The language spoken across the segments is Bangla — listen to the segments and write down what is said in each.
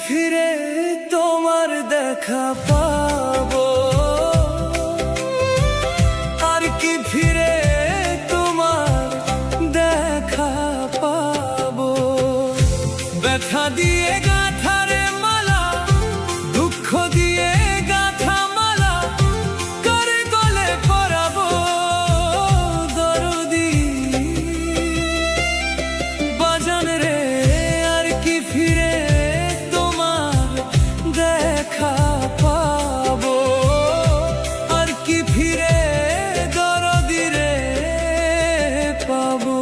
ফিরে তোমার দেখা পাবো, আর কি ফিরে তোমার দেখা পাবো। ব্যথা দিয়ে গাঁথারে মালা, দুঃখ দিয়ে গাঁথা মালা, করে গলে পরাবো দরদি বাজান রে। আর কি ফিরে তোমার দেখা পাবো, আর কি ফিরে দরদি রে পাবো।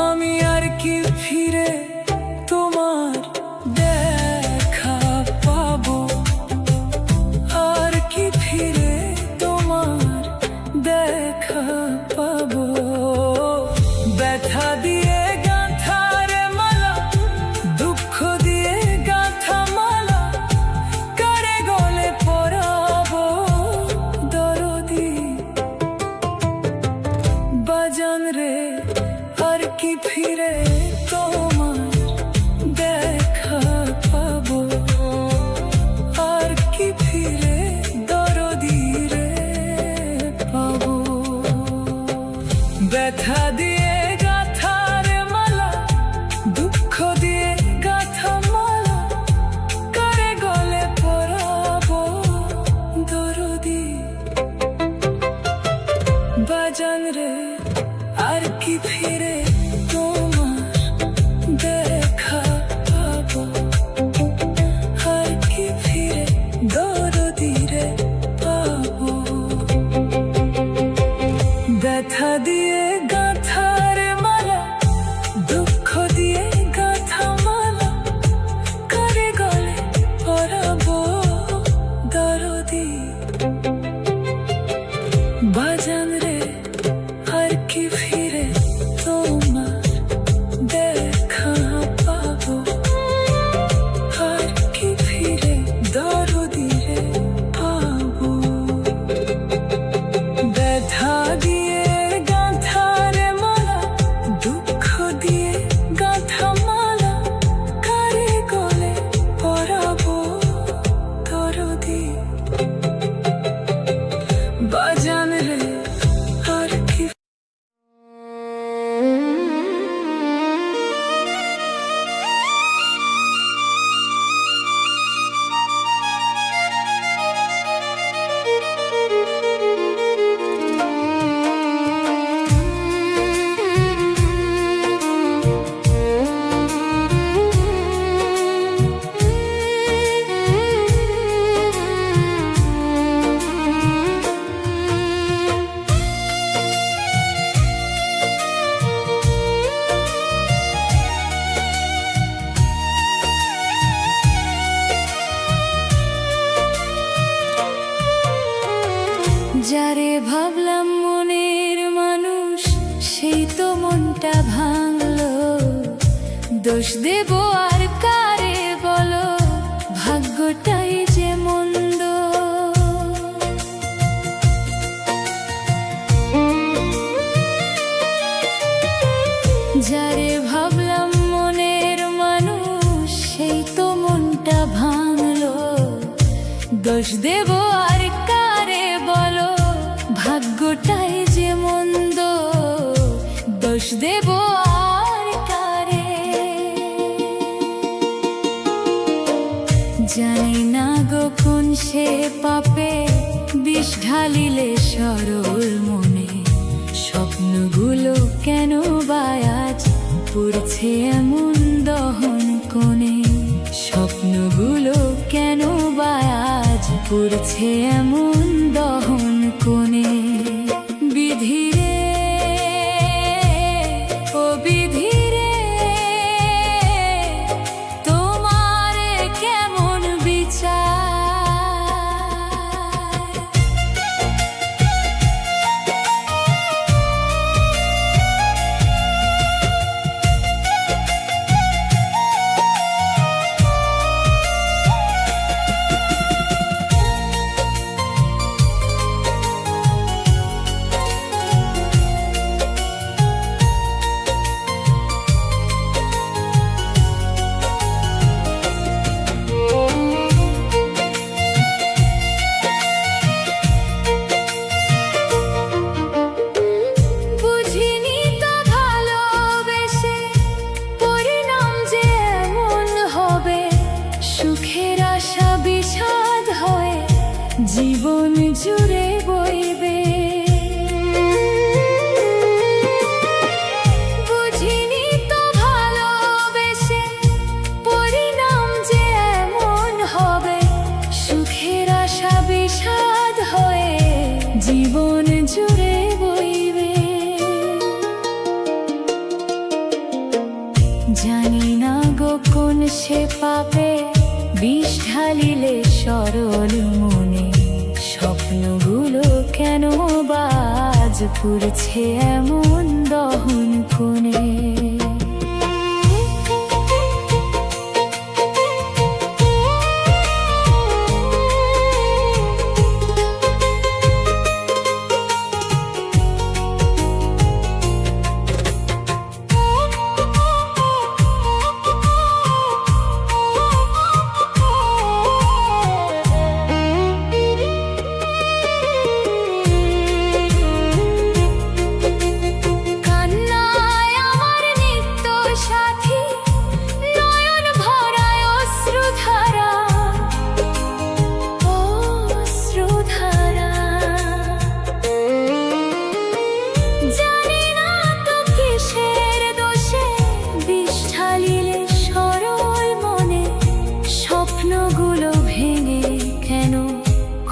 আমি আর কি ফিরে তোমার দেখা পাবো, আর কি ফিরে তোমার দেখা পাবো। ব্যথা দিয়ে গাঁথারে মালা, দুঃখ দিয়ে গাঁথা মালা, করে গলে পরাবো দরদি বাজান রে। আর কি ফিরে তোমার দেখা পাবো, আর কি ফিরে দরদি রে পাবো। ব্যথা দিয়ে গাঁথারে মালা, দুঃখ দিয়ে গাঁথা মালা, করে গলে পরাবো দরদি বাজান রে। আর কি ফিরে তোমার দোষ দেব আর কারে বলো, ভাগ্যটাই যে মন্দ। যারে ভাবলাম মনের মানুষ, সেই তো মনটা ভাঙলো। দোষ দেব আর কারে বলো, ভাগ্যটাই যে মন্দ। দোষ দেব আর কারে, জানি না গো কোন সে পাপে বিষ ঢালিলে সরল মনে। স্বপ্নগুলো কেন বায়াজ পড়ছে এমন দহন কোণে। স্বপ্নগুলো কেন বায়াজ পড়ছে এমন দহন কোণে। বিধিরে ও বিধিরে, তোমার কেমন বিচার। সুখের আশা বিষাদ হয়ে জীবন জুড়ে বইবে। বুঝিনি তো ভালোবেসে পরিণাম যে এমন হবে। সুখের আশা বিষাদ হয়ে জীবন জুড়ে বইবে। জানি না গো কোন সে পাবে বিষ ঢালিলে সরল মনে। স্বপ্নগুলো কেন বাজ পড়ছে এমন দহন কোণে।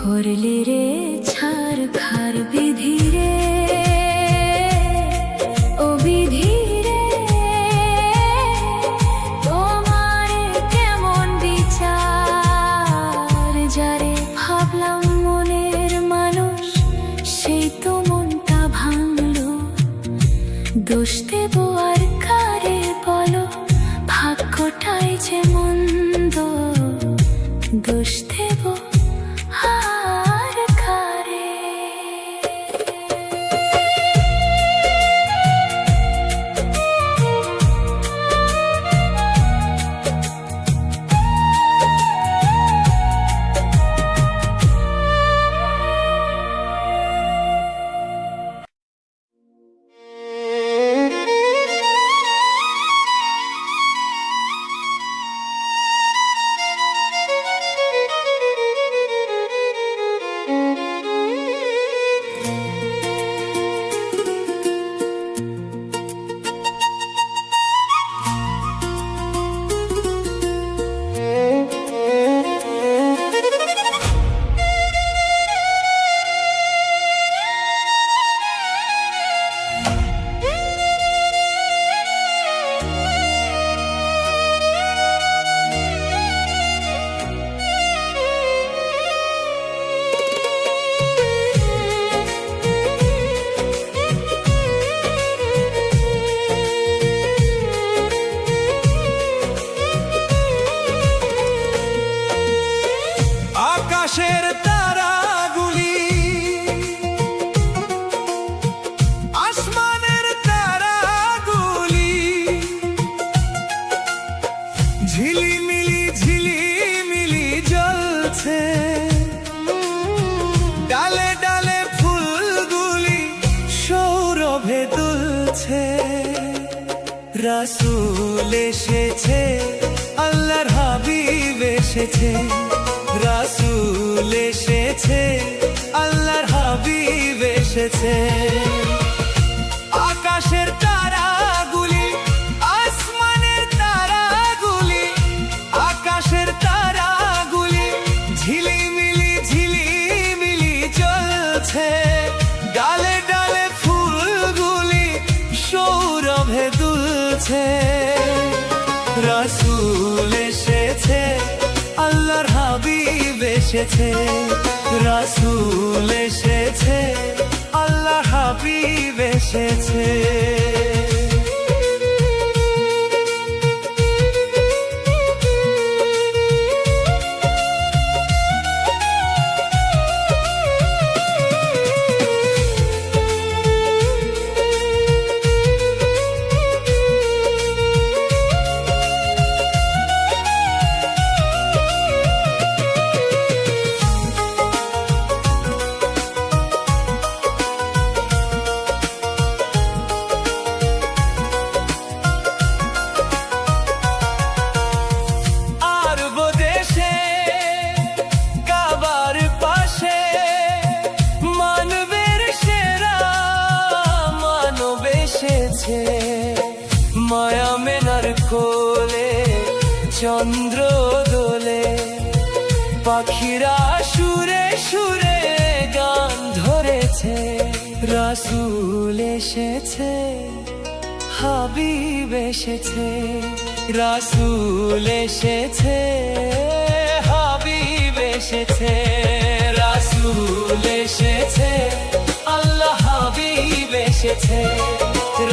করলে রে ছাড় খার বিধিরে ও বিধিরে, তোমার কেমন বিচার। যারে ভাবলাম মনের মানুষ, সেই তো মনটা ভাঙলো। দোষ দেব আর কারে বলো, ভাগ্যটাই যে মন্দ। দোষ দেব আর কারে। জ্বলছে। রাসূল এসেছে, আল্লাহর হাবিব এসেছে। রাসূল এসেছে, আল্লাহর হাবিব এসেছে। আকাশের তারাগুলি, আসমানের তারাগুলি, আকাশের তারাগুলি ঝিলিমিলি ঝিলিমিলি জ্বলছে। ডালে ডালে ফুলগুলি সৌরভে দুলছে। রাসূল এসেছে, আল্লাহর হাবিব এসেছে। রাসূল এসেছে, আল্লাহর হাবিব এসেছে। মায়া মেনার কোলে চন্দ্র দোলে, পাখিরা সুরে সুরে গান ধরেছে। রাসূল এসেছে, হাবিব এসেছে। রাসূল এসেছে, হাবিব এসেছে। রাসূল এসেছে, আল্লাহ হাবিব এসেছে।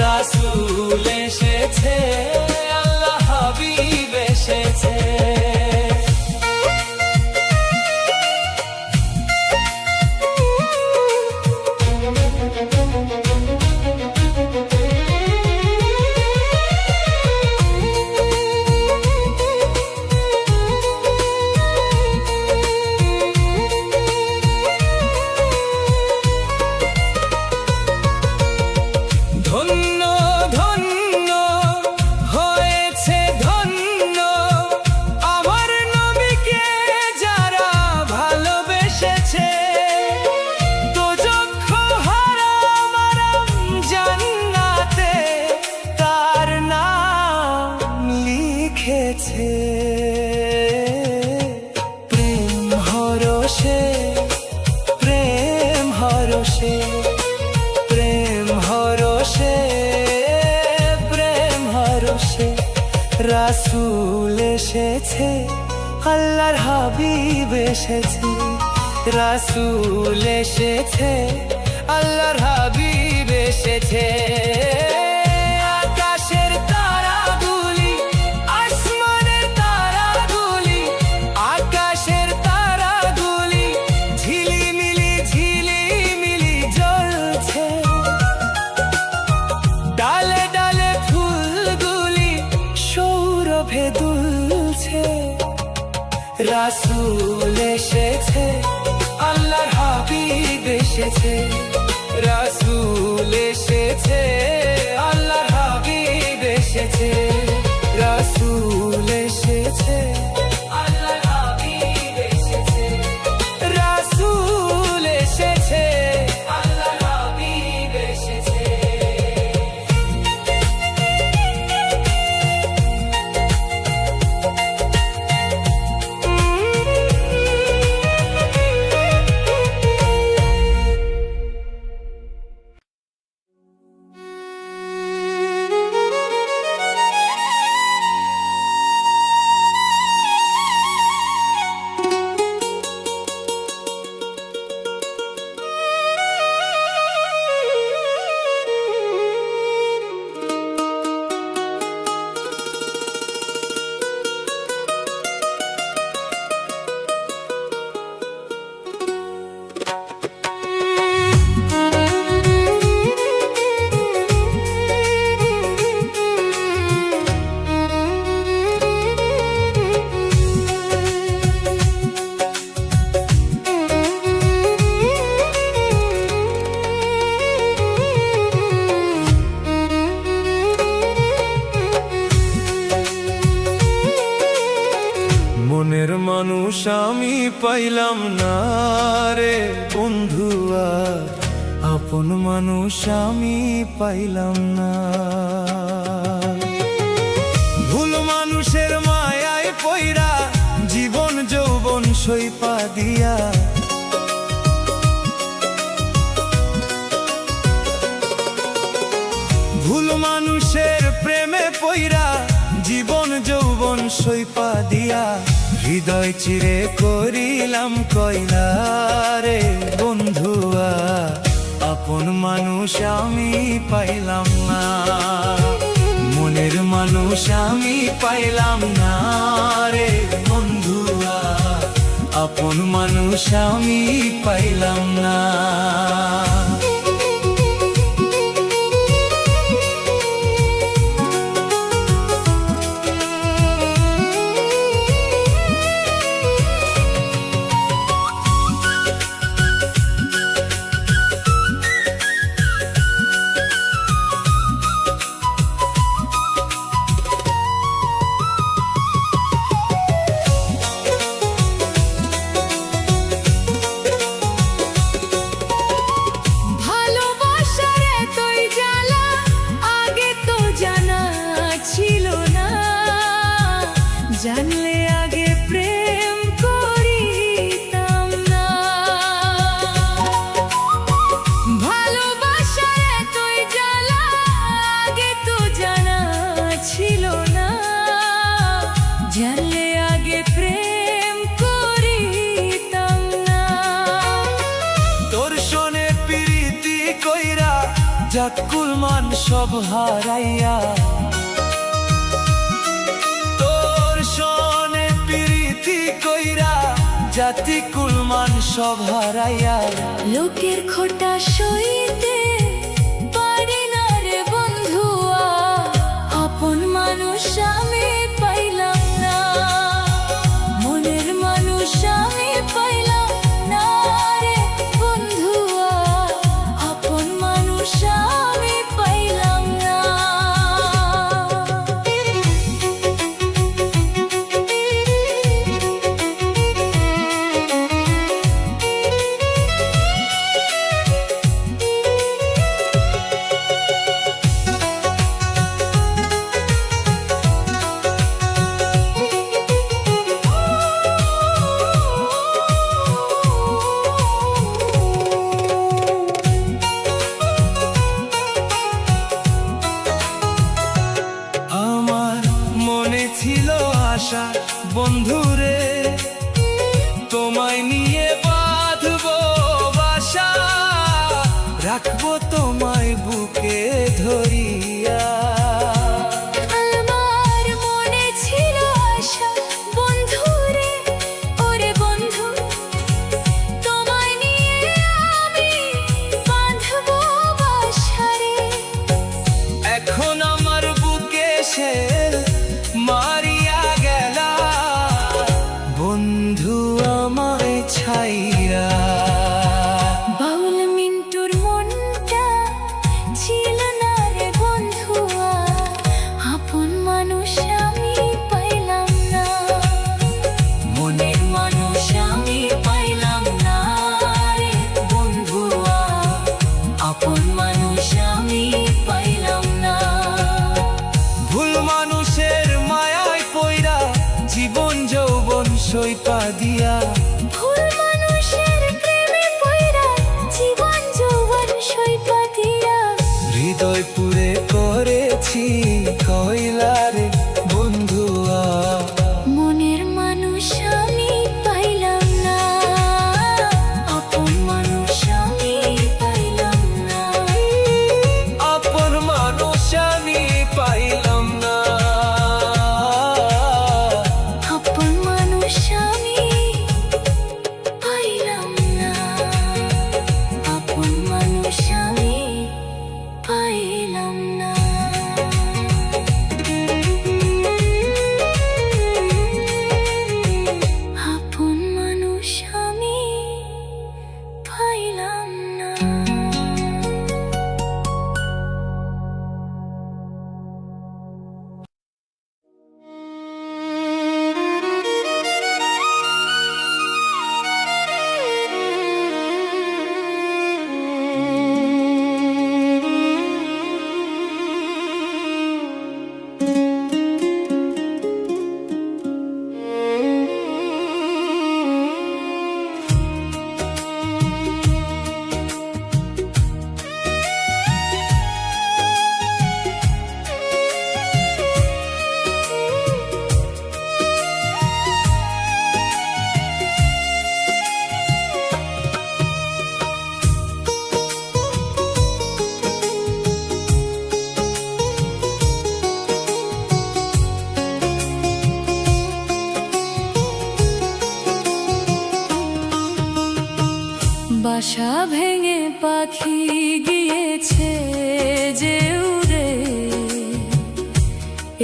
রাসূল এসেছে, আল্লাহ হাবিব এসেছে। প্রেম হরষে, প্রেম হরষে, প্রেম হরষে, প্রেম হরষে। রাসূল এসেছে, আল্লাহর হাবিব এসেছে। রাসূল এসেছে, আল্লাহর হাবিব এসেছে। রাসূল এসেছে, আল্লাহর হাবিব এসেছে। রাসূল এসেছে, আল্লাহর হাবিব এসেছে। রাসূল এসেছে, আল্লাহর হাবিব এসেছে। রাসূল এসেছে, আল্লাহর হাবিব এসেছে। পাইলাম না রে বন্ধু আর আপন মানুষ আমি পাইলাম না। ভুল মানুষের মায়ায় পইরা জীবন যৌবন সইপা দিয়া, ভুল মানুষের প্রেমে পইরা জীবন যৌবন সইপা দিয়া, হৃদয় চিরে করিলাম কইলা রে বন্ধুয়া আপন মানুষ আমি পাইলাম না। মনের মানুষ আমি পাইলাম না রে বন্ধুয়া আপন মানুষ আমি পাইলাম না। জানলে আগে প্রেম করিতাম না, ভালোবাসার এতই জ্বালা আগে তো জানা ছিল না। জানলে আগে প্রেম করিতাম না। তোর শোনে প্রীতি কইরা জাত কুলমান সব হারাইয়া, জাতি কুলমান সব হারাইয়া, লোকের খোটা সইতে পারি না রে বন্ধুয়া আপন মানুষ আমি পাইলাম না। মনের মানুষ আমি পাইলাম না রে বন্ধুয়া আপন মানুষ আমি পাইলাম না। ছিল আশা বন্ধুরে তোমায় নিয়ে বাঁধবো বাসা, রাখবো তোমায় বুকে ধরিয়া। আমার মনে ছিল আশা বন্ধুরে, ওরে বন্ধু তোমায় নিয়ে আমি বাঁধবো বাসা রে। এখন আমার বুকে সে মারিয়া গেলা বন্ধু আমায় ছাইরা। বাউল মিন্টুর মনটা ছিল না রে বন্ধুয়া আপন মানুষ আমি পাইলাম না। মনের মানুষ আমি পাইলাম না রে বন্ধুয়া আপন মানুষ আমি পাইলাম না। ভুল মানুষের মায়ায় পইরা জীবন যৌবন সইপা দিয়া, ভুল মানুষের প্রেমে পইরা জীবন যৌবন সইপা দিয়া, হৃদয় পুরে করেছি কইলা রে বন্ধুয়া মনের মানুষ আমি পাইলাম না আপন মানুষ আমি পাইলাম না। আপন মানুষ আমি পাইলাম না। আপন মানুষ আমি পাইলাম না। আপন মানুষ আমি পাইলাম।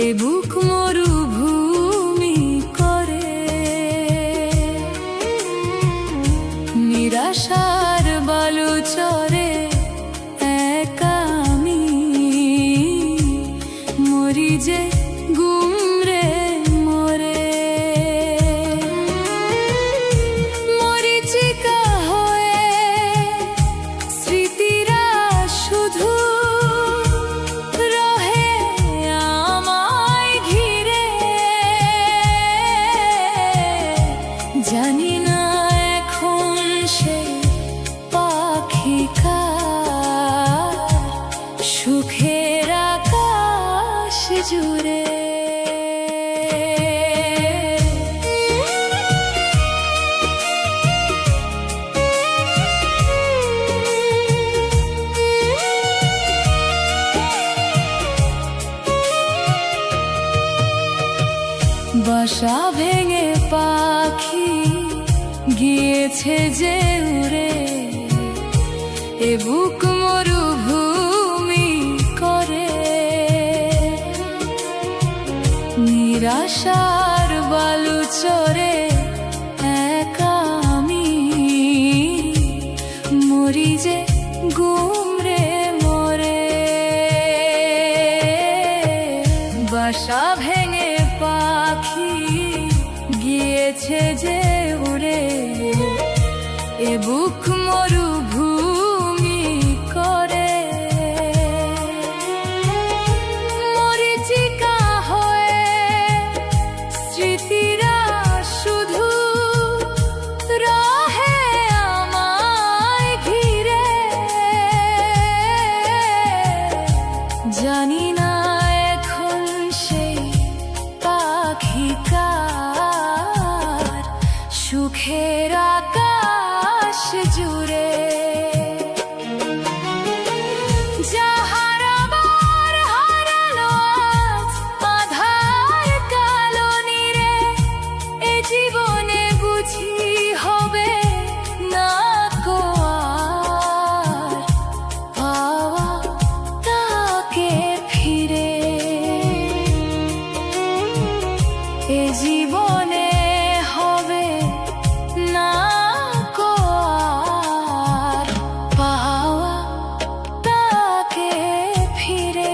এ বুক মরুভূমি করে, নিরাশার বালু চরে একা আমি মরি যে গুমরে মরে। মরীচিকা হয়ে স্মৃতিরা শুধু রহে আমায় ঘিরে, জানি না এখন সে পাখি কার সুখের আকাশ জুড়ে। বাসা ভেঙে পাখি গিয়েছে যে উড়ে, এ বুক মরুভূমি করে, নিরাশার বালু চরে একা আমি মরি যে গুমরে মরে। বাসা ভেঙে পাখি গিয়েছে যে উড়ে, এ বুক মরুভূমি করে, মরীচিকা হয়ে স্মৃতিরা শুধু রহে আমায় ঘিরে, জানি না এখন সেই পাখি কার সুখের আকাশ জুড়ে। যাহার আবার হারালো আজ আঁধার কালো নীরে, এ জীবনে বুঝি হবে না কো আর পাওয়া তাকে ফিরে। এ জীবনে হবে না কো আর পাওয়া তাকে ফিরে।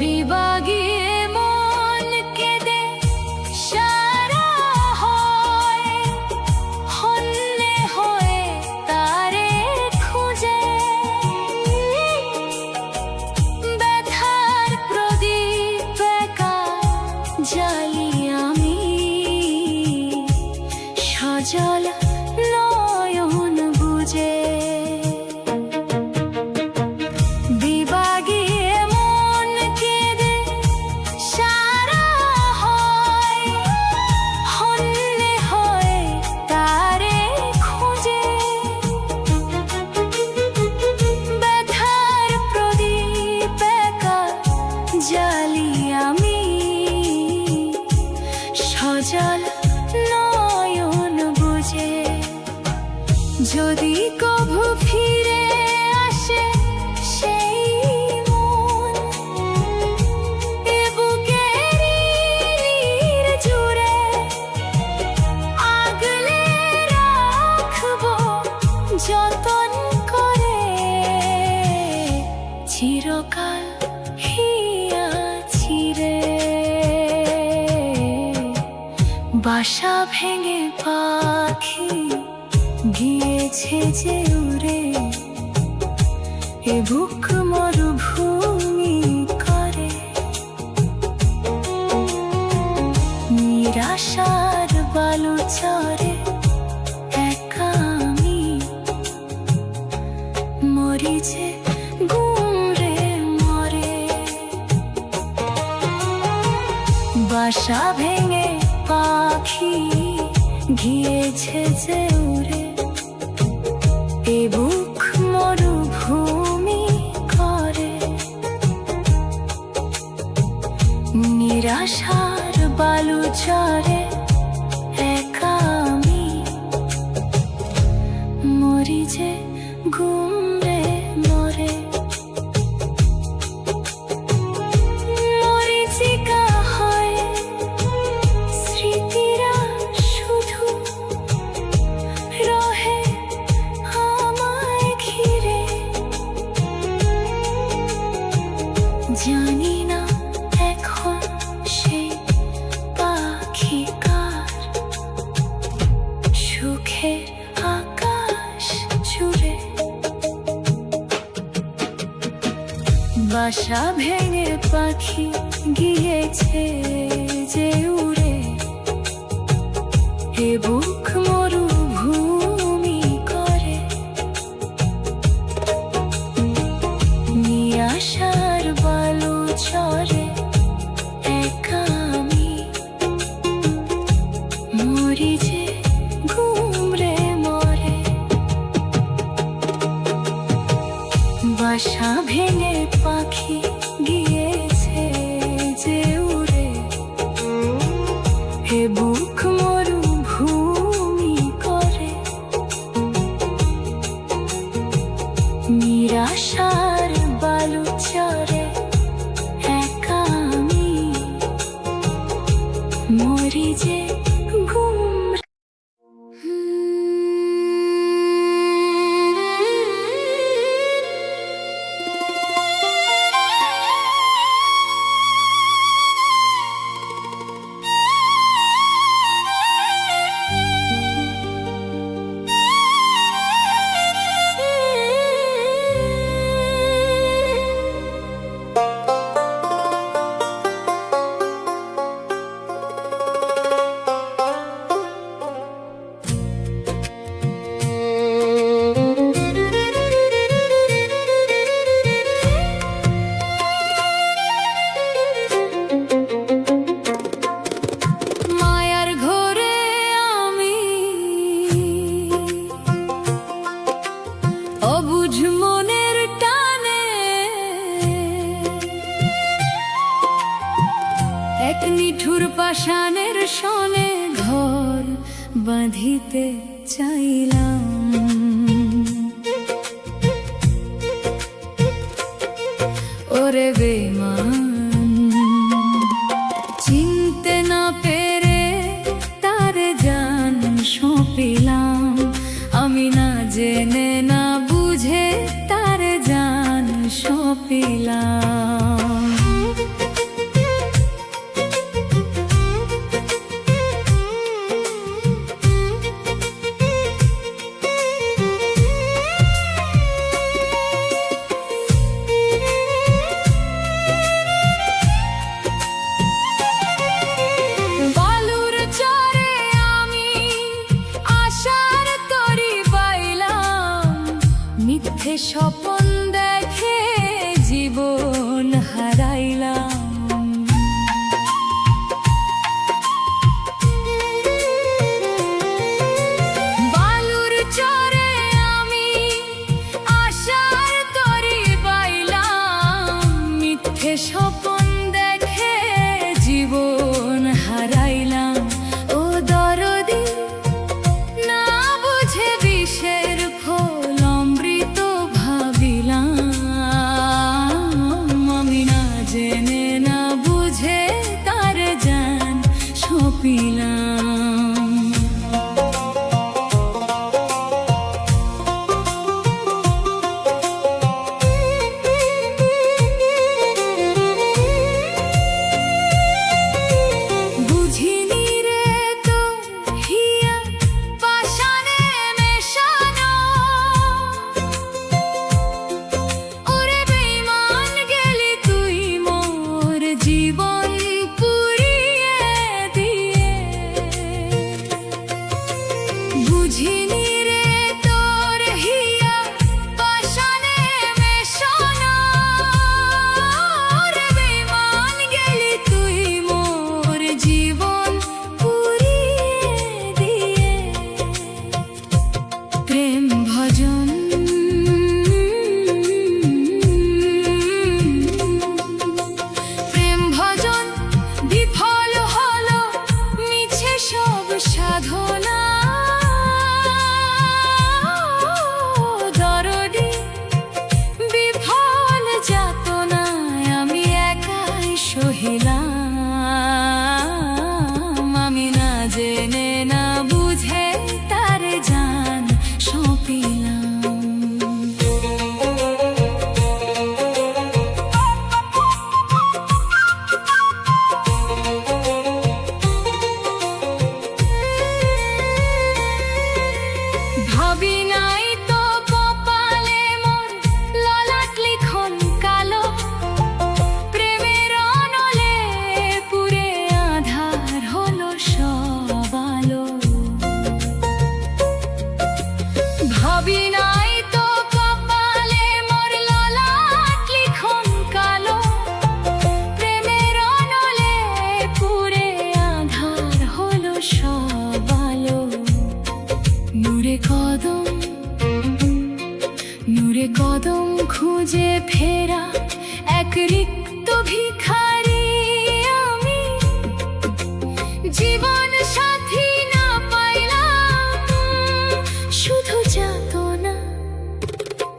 বিভাগিয়ে মন কেঁদে সারা হয়, হন্যে হয়ে তারে খুঁজে, ব্যথার প্রদীপ একা জ্বালি আমি সজল নয়ন বুঝে। জালি আমি সজল নয়ন বুঝে, যদি কভু ফিরে আসে সেই মন, এ বুকের নীড় জুড়ে আগলে রাখবো যতন করে, চিরকাল হিয়া ছিড়ে। বাসা ভেঙে পাখি গিয়েছে যে উড়ে, এ বুক মরুভূমি করে, নিরাশার বালু চরে একা আমি মরি যে গুমরে মরে। বাসা ভেঙে পাখি গিয়েছে যে উড়ে, আশার বালু চরে একা আমি মরি যে ঘুমরে মরে মরিচিকা হয় স্মৃতিরা শুধু রহে আমায় ঘিরে জানি না এখন সেই পাখি কার সুখের আকাশ জুড়ে বাসা ভেঙে পাখি গিয়েছে যে উড়ে এ বুক মরুভূমি করে নিরাশার বালু চরে একা আমি মরি যে ঘুমরে মরে বাসা ভেঙে পাখি গিয়েছে যে উড়ে হে বুক মরুভূমি করে নিরাশার বালু চরে একা আমি মরি যে ঘুম মায়ার ঘোরে আমি অবুঝ মনের টানে এক নিঠুর পাষাণের সনে ঘর বাঁধিতে চাইলাম ওরে বেমান চিনতে না পেরে তার জান সঁপিলাম আমি না জেনে না বুঝে তার জান সঁপিলাম বালুর চরে আমি আশার তরি বাইলাম মিথ্যে স্বপন দেখে জীবন হারাইলাম বালুর চরে আমি আশার তরি বাইলাম মিথ্যে স্বপন দেখে জীবন হারাইলাম ও দরদি না বুঝে বিষের ফল অমৃত ভাবিলাম আমি না জেনে না বুঝে তার জান সঁপিলাম বুঝিনি রে তো হিয়া পাষাণে মেশানো ওরে বেঈমান গেলি তুই মোর জীবন পুড়িয়ে দিয়ে বুঝিনি রে তোর হিয়া পাষাণে মেশানো ওরে বেঈমান গেলি তুই মোর জীবন পুড়িয়ে দিয়ে প্রেম ভজন প্রেম ভজন বিফল কদম খুঁজে ফেরা এক রিক্ত ভিখারি আমি, জীবন সাথী না পাইলাম, শুধু যাতনা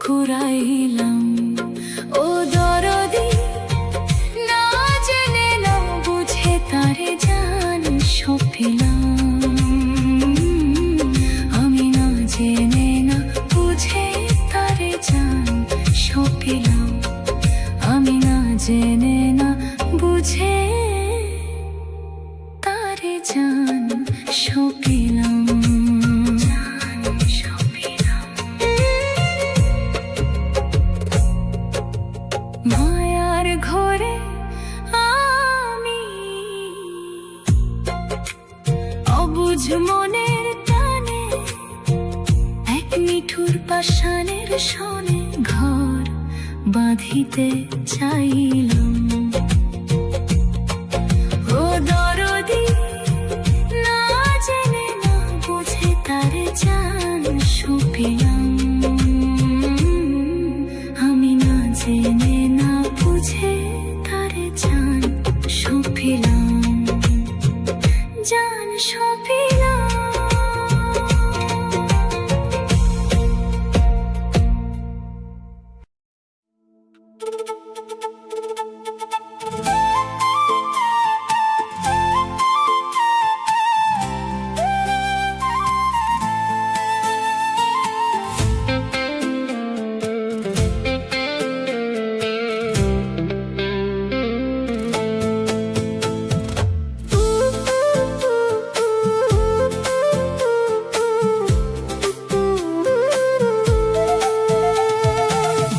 কুড়াইলাম। ও দরদি, না জেনে না বুঝে তারে জান সঁপিলাম, আমি না জেনে না বুঝে তারে জান সঁপিলাম, আমি না জেনে না বুঝে তারে জান সঁপিলাম। মায়ার ঘরে আমি অবুঝ মনের টানে এক নিঠুর পাষাণের সনে ঘর বাঁধিতে চাইলাম। ও দরদি, না জেনে না বুঝে তারে জান সঁপিলাম, আমি না জেনে না বুঝে তারে জান সঁপিলাম, জান সঁপিলাম।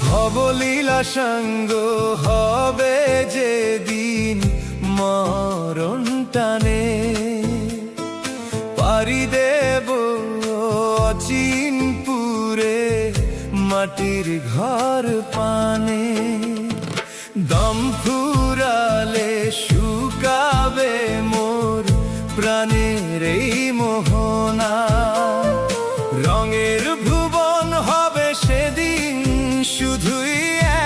ভবলীলা সঙ্গ হবে যেদিন মরণ টানে, পারি দেব অচিনপুরে মাটির ঘর পানে, দম ফুরালে শুকাবে মোর প্রাণের এই মোহনা, রঙের ভুবন হবে সেদিন শুধুই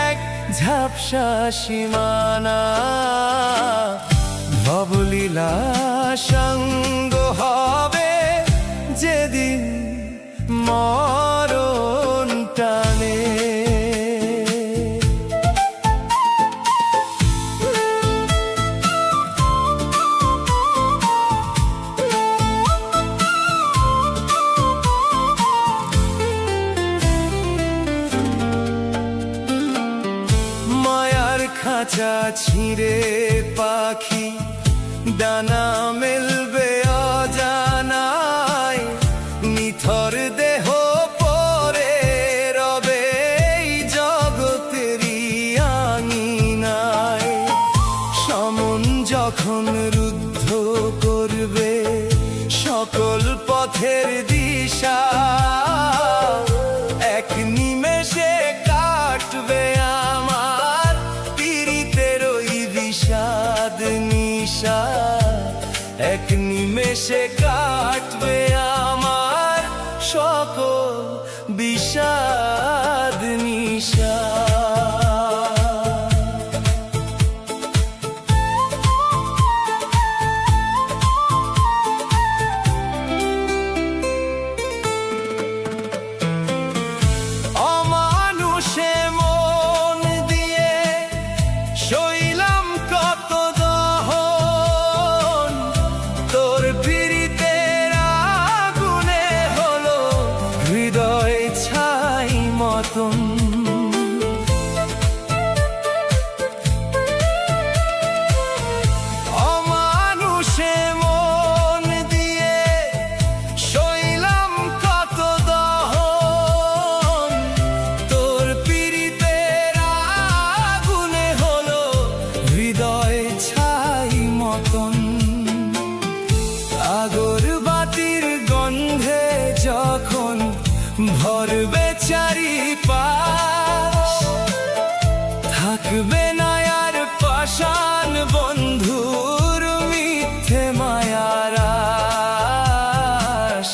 এক ঝাপসা সীমানা। ভবলীলা সঙ্গ হবে যেদিন মরণ টানে। খাঁচা ছিঁড়ে পাখি ডানা মেলবে অজানায়, নিথর দেহ পরে রবে এই জগতেরই আঙিনায়, সমন যখন রুদ্ধ করবে সকল পথের দিশা, এক নিমেষে কাটবে আমার পীড়িতের ওই বিষাদ নিশা, এক নিমেষে কাটবে আমার সকল বিষাদ নিশা। অমানুষে মন দিয়ে শৈলাম কত দহন, তোর পীড়িতের আগুনে হলো হৃদয় ছাই মতন, আগরবাতির গন্ধে যখন ভরবে চারিপাশ, থাকবে না আর পাষাণ বন্ধুর মিথ্যে মায়ার আশ,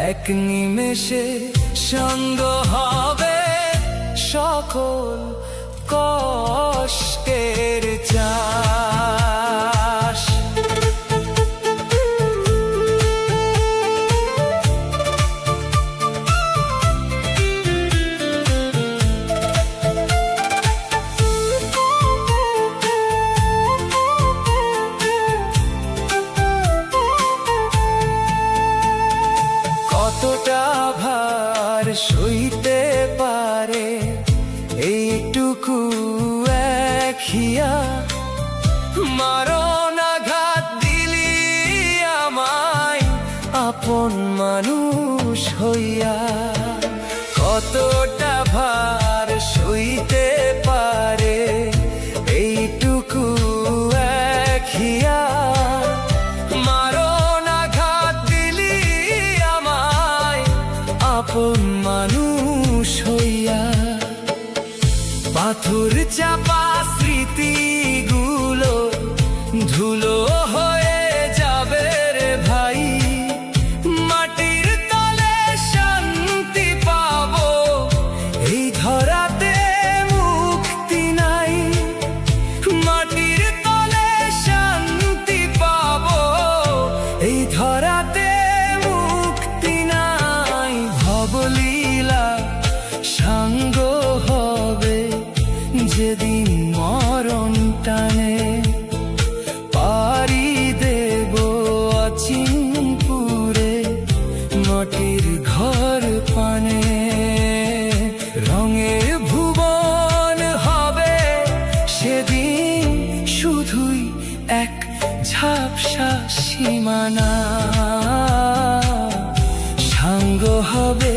এক নিমেষে সঙ্গ হবে সকল কষ্টের চাষ। কতটা ভার সইতে পারে এইটুকু এক হিয়া, মারণ আঘাত দিলি আমায় আপন মানুষ হইয়া। কতটা ভার সইতে পারে এইটুকু এক হিয়া, মারণ আঘাত দিলি আমায় আপন মানুষ হইয়া। পাথর চাপা স্মৃতিগুলো ধুলো হয়ে যাবে রে ভাই, মাটির তলে শান্তি পাবো এই ধরাতে মুক্তি নাই। মাটির তলে শান্তি পাবো এই ধরাতে মুক্তি নাই। ভবলীলা সাঙ্গ হবে যেদিন মরণ টানে, পারি দেব অচিনপুরে মাটির ঘর পানে। রঙের ভুবন হবে সেদিন শুধুই এক ঝাপসা সীমানা, সাঙ্গ হবে